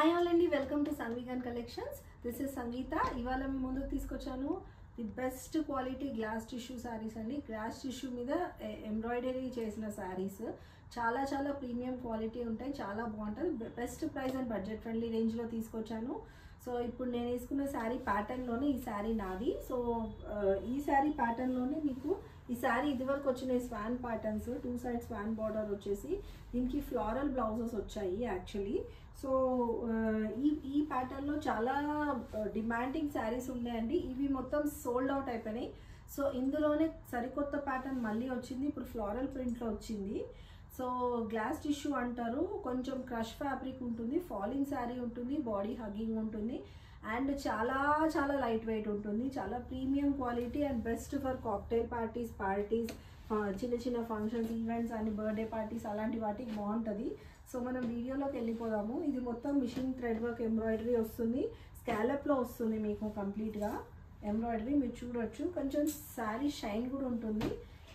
Hi all అండి, welcome to Sanvigan collections. This is Sangeetha. ఇవాళ మీ ముందుకు తీసుకొచ్చాను the best quality glass tissue saris అండి. గ్లాస్ టిష్యూ మీద ఎంబ్రాయిడరీ చేసిన శారీస్ చాలా చాలా ప్రీమియం క్వాలిటీ ఉంటాయి, చాలా బాగుంటుంది. Best price and budget friendly రేంజ్లో తీసుకొచ్చాను. సో ఇప్పుడు నేను వేసుకున్న శారీ ప్యాటర్న్లోనే ఈ శారీ నాది. సో ఈ శారీ ప్యాటర్న్లోనే మీకు ఈ శారీ ఇదివరకు వచ్చిన swan patterns, 2 side swan border వచ్చేసి దీనికి ఫ్లోరల్ బ్లౌజెస్ వచ్చాయి యాక్చువల్లీ. సో ఈ ప్యాటర్న్లో చాలా డిమాండింగ్ శారీస్ ఉన్నాయండి. ఇవి మొత్తం సోల్డ్ అవుట్ అయిపోయినాయి. సో ఇందులోనే సరికొత్త ప్యాటర్న్ మళ్ళీ వచ్చింది, ఇప్పుడు ఫ్లోరల్ ప్రింట్లో వచ్చింది. సో గ్లాస్ టిష్యూ అంటారు, కొంచెం క్రష్ ఫ్యాబ్రిక్ ఉంటుంది, ఫాలింగ్ శారీ ఉంటుంది, బాడీ హగ్గింగ్ ఉంటుంది అండ్ చాలా చాలా లైట్ వెయిట్ ఉంటుంది. చాలా premium quality and best for cocktail parties, చిన్న చిన్న ఫంక్షన్స్, ఈవెంట్స్ అని బర్త్డే పార్టీస్ అలాంటి వాటికి బాగుంటుంది. సో మనం వీడియోలోకి వెళ్ళిపోదాము. ఇది మొత్తం మిషన్ థ్రెడ్ వర్క్ ఎంబ్రాయిడరీ వస్తుంది, స్కాలప్లో వస్తుంది మీకు కంప్లీట్గా ఎంబ్రాయిడరీ. మీరు చూడొచ్చు, కొంచెం శారీ షైన్ కూడా ఉంటుంది.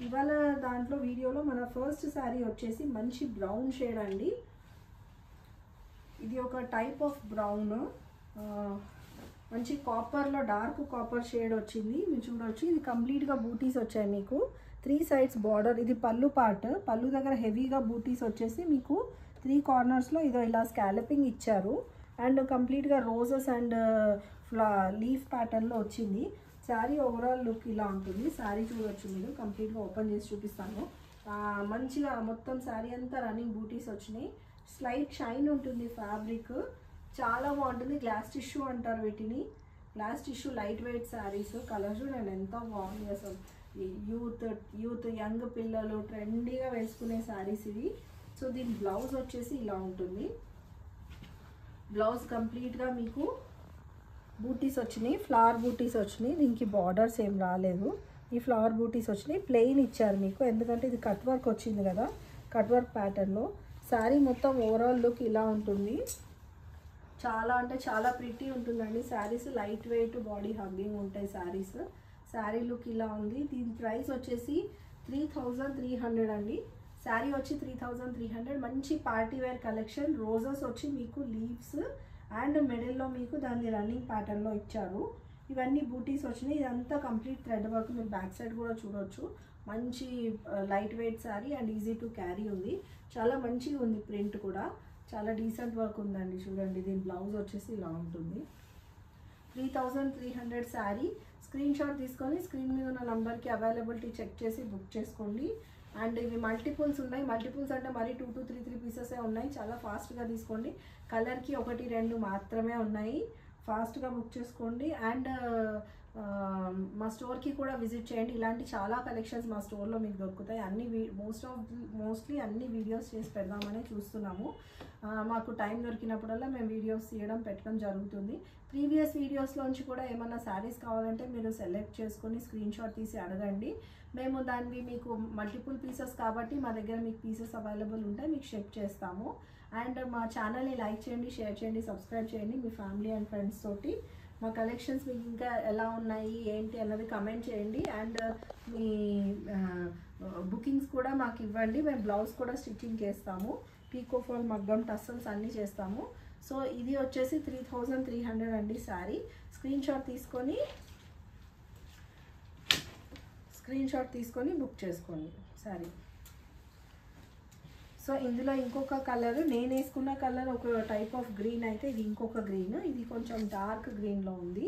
ఇవాళ దాంట్లో వీడియోలో మన ఫస్ట్ శారీ వచ్చేసి మంచి బ్రౌన్ షేడ్ అండి. ఇది ఒక టైప్ ఆఫ్ బ్రౌన్, మంచి కాపర్లో డార్క్ కాపర్ షేడ్ వచ్చింది. మీరు చూడవచ్చు, ఇది కంప్లీట్గా బూటీస్ వచ్చాయి మీకు, 3 సైడ్స్ బార్డర్. ఇది పళ్ళు పార్ట్, పళ్ళు దగ్గర హెవీగా బూటీస్ వచ్చేసి మీకు 3 కార్నర్స్లో ఇదో ఇలా స్కాలపింగ్ ఇచ్చారు అండ్ కంప్లీట్గా రోజెస్ అండ్ లీఫ్ ప్యాటర్న్లో వచ్చింది. శారీ ఓవరాల్ లుక్ ఇలా ఉంటుంది. శారీ చూడొచ్చు, మీరు కంప్లీట్గా ఓపెన్ చేసి చూపిస్తాను. మంచిగా మొత్తం శారీ అంతా రన్నింగ్ బూటీస్ వచ్చినాయి. స్లైట్ షైన్ ఉంటుంది ఫ్యాబ్రిక్, చాలా బాగుంటుంది. గ్లాస్ టిష్యూ అంటారు వీటిని, glass tissue light weight saris. Colour చూడండి ఎంత బాగుంది అసలు. యూత్ యంగ్ పిల్లలు ట్రెండీగా వేసుకునే శారీస్ ఇవి. సో దీని బ్లౌజ్ వచ్చేసి ఇలా ఉంటుంది. బ్లౌజ్ కంప్లీట్గా మీకు బూటీస్ వచ్చినాయి, ఫ్లవర్ బూటీస్ వచ్చినాయి. దీనికి బార్డర్స్ ఏం రాలేదు, ఈ ఫ్లవర్ బూటీస్ వచ్చినాయి. ప్లెయిన్ ఇచ్చారు మీకు, ఎందుకంటే ఇది కట్ వర్క్ వచ్చింది కదా, కట్ వర్క్ ప్యాటర్న్లో. శారీ మొత్తం ఓవరాల్ లుక్ ఇలా ఉంటుంది. చాలా అంటే చాలా ప్రిటీ ఉంటుందండి saris, light weight, body hugging ఉంటాయి శారీస్. శారీ లుక్ ఇలా ఉంది. దీని ప్రైస్ వచ్చేసి 3300 అండి. శారీ వచ్చి 3300. మంచి పార్టీ వేర్ కలెక్షన్. రోజెస్ వచ్చి మీకు లీవ్స్ అండ్ మిడిల్లో మీకు దాన్ని రన్నింగ్ ప్యాటర్న్లో ఇచ్చారు. ఇవన్నీ బూటీస్ వచ్చినాయి. ఇదంతా కంప్లీట్ థ్రెడ్ వర్క్. మీరు బ్యాక్ సైడ్ కూడా చూడొచ్చు. మంచి light weight sari and easy to carry ఉంది. చాలా మంచిగా ఉంది, ప్రింట్ కూడా చాలా డీసెంట్ వర్క్ ఉందండి. చూడండి, దీని బ్లౌజ్ వచ్చేసి ఇలా ఉంటుంది. 3300 శారీ. స్క్రీన్ షాట్ తీసుకొని స్క్రీన్ మీద ఉన్న నంబర్కి అవైలబిలిటీ చెక్ చేసి బుక్ చేసుకోండి. అండ్ ఇవి మల్టిపుల్స్ ఉన్నాయి. మల్టిపుల్స్ అంటే మరీ 2 to 3 పీసెసే ఉన్నాయి. చాలా ఫాస్ట్గా తీసుకోండి. కలర్కి 1, 2 మాత్రమే ఉన్నాయి. ఫాస్ట్గా బుక్ చేసుకోండి. అండ్ మా స్టోర్కి కూడా విజిట్ చేయండి. ఇలాంటి చాలా కలెక్షన్స్ మా స్టోర్లో మీకు దొరుకుతాయి. అన్ని మోస్ట్లీ అన్ని వీడియోస్ చేసి పెడదామని చూస్తున్నాము. మాకు టైం దొరికినప్పుడల్లా మేము వీడియోస్ పెట్టడం జరుగుతుంది. ప్రీవియస్ వీడియోస్లోంచి కూడా ఏమన్నా శారీస్ కావాలంటే మీరు సెలెక్ట్ చేసుకొని స్క్రీన్ షాట్ తీసి అడగండి. మేము దాన్ని మీకు మల్టిపుల్ పీసెస్ కాబట్టి మా దగ్గర మీకు పీసెస్ అవైలబుల్ ఉంటాయి, మీకు షిప్ చేస్తాము. అండ్ మా ఛానల్ని లైక్ చేయండి, షేర్ చేయండి, సబ్స్క్రైబ్ చేయండి మీ ఫ్యామిలీ అండ్ ఫ్రెండ్స్ తోటి. మా కలెక్షన్స్ మీకు ఇంకా ఎలా ఉన్నాయి ఏంటి అన్నది కమెంట్ చేయండి. అండ్ మీ బుకింగ్స్ కూడా మాకు ఇవ్వండి. మేము బ్లౌజ్ కూడా స్టిచ్చింగ్ చేస్తాము, పీకో ఫాల్, మగ్గం, టస్సల్స్ అన్నీ చేస్తాము. సో ఇది వచ్చేసి 3300 అండి శారీ. స్క్రీన్ షాట్ తీసుకొని బుక్ చేసుకోండి శారీ. సో ఇందులో ఇంకొక కలర్, నేను వేసుకున్న కలర్ ఒక టైప్ ఆఫ్ గ్రీన్ అయితే ఇది ఇంకొక గ్రీన్. ఇది కొంచెం డార్క్ గ్రీన్లో ఉంది.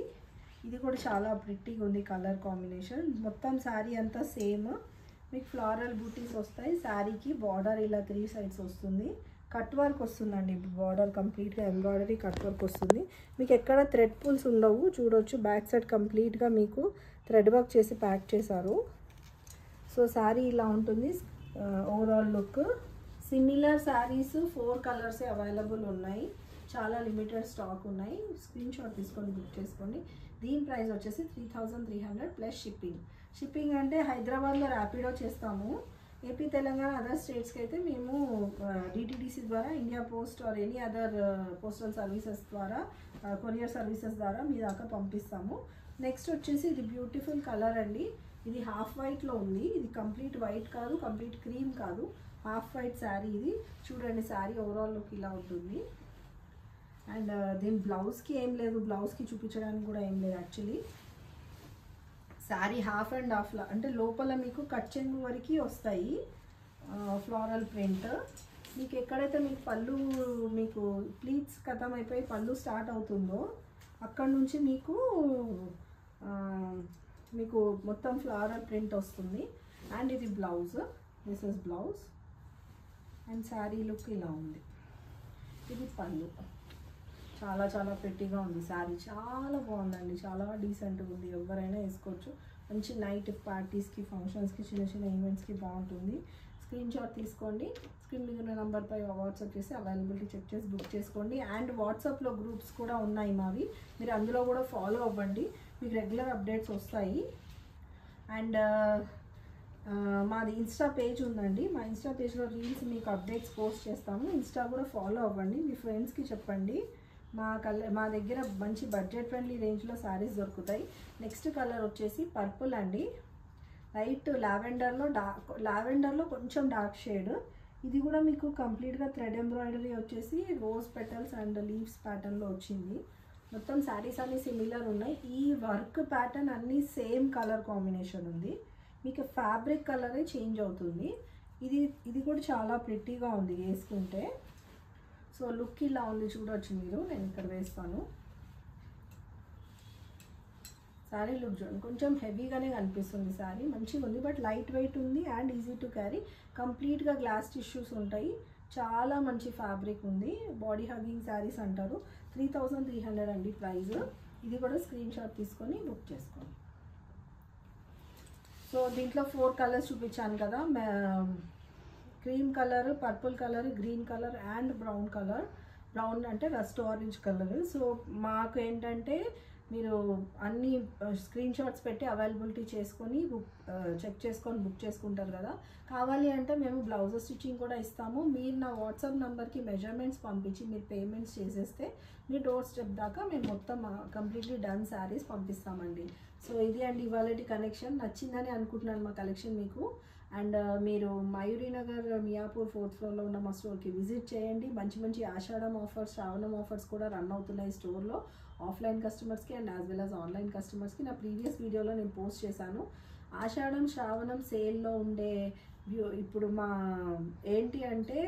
ఇది కూడా చాలా ప్రిట్టీగా ఉంది కలర్ కాంబినేషన్. మొత్తం శారీ అంతా సేమ్. మీకు ఫ్లోరల్ బూటీస్ వస్తాయి. శారీకి బార్డర్ ఇలా 3 సైడ్స్ వస్తుంది. కట్ వర్క్ వస్తుందండి, బార్డర్ కంప్లీట్గా ఎంబ్రాయిడరీ కట్ వర్క్ వస్తుంది. మీకు ఎక్కడ థ్రెడ్ పుల్స్ ఉండవు. చూడొచ్చు, బ్యాక్ సైడ్ కంప్లీట్గా మీకు థ్రెడ్ వర్క్ చేసి ప్యాక్ చేశారు. సో శారీ ఇలా ఉంటుంది ఓవరాల్ లుక్. సిమిలర్ శారీస్ 4 కలర్సే అవైలబుల్ ఉన్నాయి, చాలా లిమిటెడ్ స్టాక్ ఉన్నాయి. స్క్రీన్ షాట్ తీసుకొని బుక్ చేసుకోండి. దీని ప్రైస్ వచ్చేసి 3300 ప్లస్ షిప్పింగ్ అంటే హైదరాబాద్లో ర్యాపిడో చేస్తాము. ఏపీ, తెలంగాణ, అదర్ స్టేట్స్కి అయితే మేము డిటిడిసి ద్వారా, India post or any other postal services ద్వారా, కొరియర్ సర్వీసెస్ ద్వారా మీ దాకా పంపిస్తాము. నెక్స్ట్ వచ్చేసి ఇది బ్యూటిఫుల్ కలర్ అండి. ఇది హాఫ్ వైట్లో ఉంది. ఇది కంప్లీట్ వైట్ కాదు, కంప్లీట్ క్రీమ్ కాదు, హాఫ్ వైట్ శారీ. ఇది చూడండి, శారీ ఓవరాల్ లుక్ ఇలా ఉంటుంది. అండ్ దీని బ్లౌజ్కి ఏం లేదు, బ్లౌజ్కి చూపించడానికి కూడా ఏం లేదు యాక్చువల్లీ. శారీ హాఫ్ అండ్ హాఫ్లా అంటే లోపల మీకు కట్ చెంగు వరకు వస్తాయి ఫ్లోరల్ ప్రింట్. మీకు ఎక్కడైతే మీకు పళ్ళు మీకు ప్లీట్స్ ఖతం అయిపోయి పళ్ళు స్టార్ట్ అవుతుందో అక్కడ నుంచి మీకు మీకు మొత్తం ఫ్లోరల్ ప్రింట్ వస్తుంది. అండ్ ఇది blouse, this is blouse. And sari look ఇలా ఉంది. ఇది పళ్ళు. చాలా చాలా ప్రెట్టీగా ఉంది శారీ, చాలా బాగుందండి, చాలా డీసెంట్గా ఉంది. ఎవరైనా వేసుకోవచ్చు. మంచి నైట్ పార్టీస్కి, ఫంక్షన్స్కి, చిన్న చిన్న ఈవెంట్స్కి బాగుంటుంది. స్క్రీన్ షాట్ తీసుకోండి, స్క్రీన్ మీద ఉన్న నెంబర్పై వాట్సాప్ చేసి అవైలబిలిటీ చెక్ చేసి బుక్ చేసుకోండి. అండ్ వాట్సాప్లో గ్రూప్స్ కూడా ఉన్నాయి మావి, మీరు అందులో కూడా ఫాలో అవ్వండి, మీకు రెగ్యులర్ అప్డేట్స్ వస్తాయి. అండ్ మాది ఇన్స్టా పేజ్ ఉందండి, మా ఇన్స్టా పేజ్లో రీల్స్ మీకు అప్డేట్స్ పోస్ట్ చేస్తాము. ఇన్స్టా కూడా ఫాలో అవ్వండి, మీ ఫ్రెండ్స్కి చెప్పండి. మా దగ్గర మంచి బడ్జెట్ ఫ్రెండ్లీ రేంజ్లో శారీస్ దొరుకుతాయి. నెక్స్ట్ కలర్ వచ్చేసి పర్పుల్ అండి, లైట్ లావెండర్లో కొంచెం డార్క్ షేడ్. ఇది కూడా మీకు కంప్లీట్గా థ్రెడ్ ఎంబ్రాయిడరీ వచ్చేసి రోజ్ పెటల్స్ అండ్ లీవ్స్ ప్యాటర్న్లో వచ్చింది. మొత్తం శారీస్ అన్నీ సిమిలర్ ఉన్నాయి. ఈ వర్క్ ప్యాటర్న్ అన్నీ సేమ్ కలర్ కాంబినేషన్ ఉంది, మీకు ఫ్యాబ్రిక్ కలరే చేంజ్ అవుతుంది. ఇది కూడా చాలా ప్రిట్టీగా ఉంది వేసుకుంటే. సో లుక్ ఇలా ఉంది, చూడవచ్చు మీరు. నేను ఇక్కడ వేస్తాను. శారీ లుక్ చూడండి, కొంచెం హెవీగానే కనిపిస్తుంది శారీ, మంచిగా ఉంది, బట్ లైట్ వెయిట్ ఉంది అండ్ ఈజీ టు క్యారీ. కంప్లీట్గా గ్లాస్ టిష్యూస్ ఉంటాయి, చాలా మంచి ఫ్యాబ్రిక్ ఉంది. బాడీ హగ్గింగ్ శారీస్ అంటారు. 3300 అండి ప్రైస్. ఇది కూడా స్క్రీన్ షాట్ తీసుకొని బుక్ చేసుకోండి. సో దీంట్లో 4 కలర్స్ చూపించాను కదా, cream colour, purple colour, green colour and brown colour. Brown అంటే రస్ట్ ఆరెంజ్ కలర్. సో మాకు ఏంటంటే మీరు అన్ని స్క్రీన్ షాట్స్ పెట్టి అవైలబిలిటీ చేసుకొని చెక్ చేసుకొని బుక్ చేసుకుంటారు కదా. కావాలి అంటే మేము బ్లౌజ్ స్టిచ్చింగ్ కూడా ఇస్తాము. మీరు నా వాట్సాప్ నెంబర్కి మెజర్మెంట్స్ పంపించి మీరు పేమెంట్స్ చేసేస్తే మీ డోర్ స్టెప్ దాకా మేము మొత్తం కంప్లీట్లీ డన్ శారీస్ పంపిస్తామండి. సో ఇది అండి ఇవాళ కలెక్షన్. నచ్చిందని అనుకుంటున్నాను మా కలెక్షన్ మీకు. అండ్ మీరు మయూరి నగర్ మియాపూర్ 4th ఫ్లోర్లో ఉన్న మా స్టోర్కి విజిట్ చేయండి. మంచి మంచి ఆషాఢం ఆఫర్స్, శ్రావణం ఆఫర్స్ కూడా రన్ అవుతున్నాయి స్టోర్లో, ఆఫ్లైన్ కస్టమర్స్కి and as well as online కస్టమర్స్కి. నా ప్రీవియస్ వీడియోలో నేను పోస్ట్ చేశాను. ఆషాఢం శ్రావణం సేల్లో ఉండే ఇప్పుడు మా ఏంటి అంటే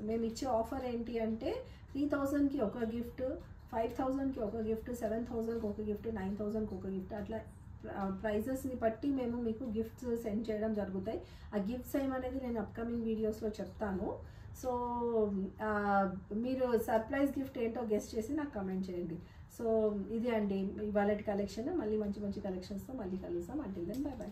మేము ఇచ్చే ఆఫర్ ఏంటి అంటే 3000కి ఒక గిఫ్ట్, 5000కి ఒక గిఫ్ట్, 7000కి ఒక గిఫ్ట్, 9000కి ఒక గిఫ్ట్, అట్లా ప్రైజెస్ని బట్టి మేము మీకు గిఫ్ట్స్ సెండ్ చేయడం జరుగుతాయి. ఆ గిఫ్ట్స్ ఏమనేది నేను అప్కమింగ్ వీడియోస్లో చెప్తాను. సో మీరు సర్ప్రైజ్ గిఫ్ట్ ఏంటో గెస్ట్ చేసి నాకు కమెంట్ చేయండి. సో ఇది అండి ఇవాళ కలెక్షన్. మళ్ళీ మంచి మంచి కలెక్షన్స్తో మళ్ళీ కలుస్తాం. Until then bye by.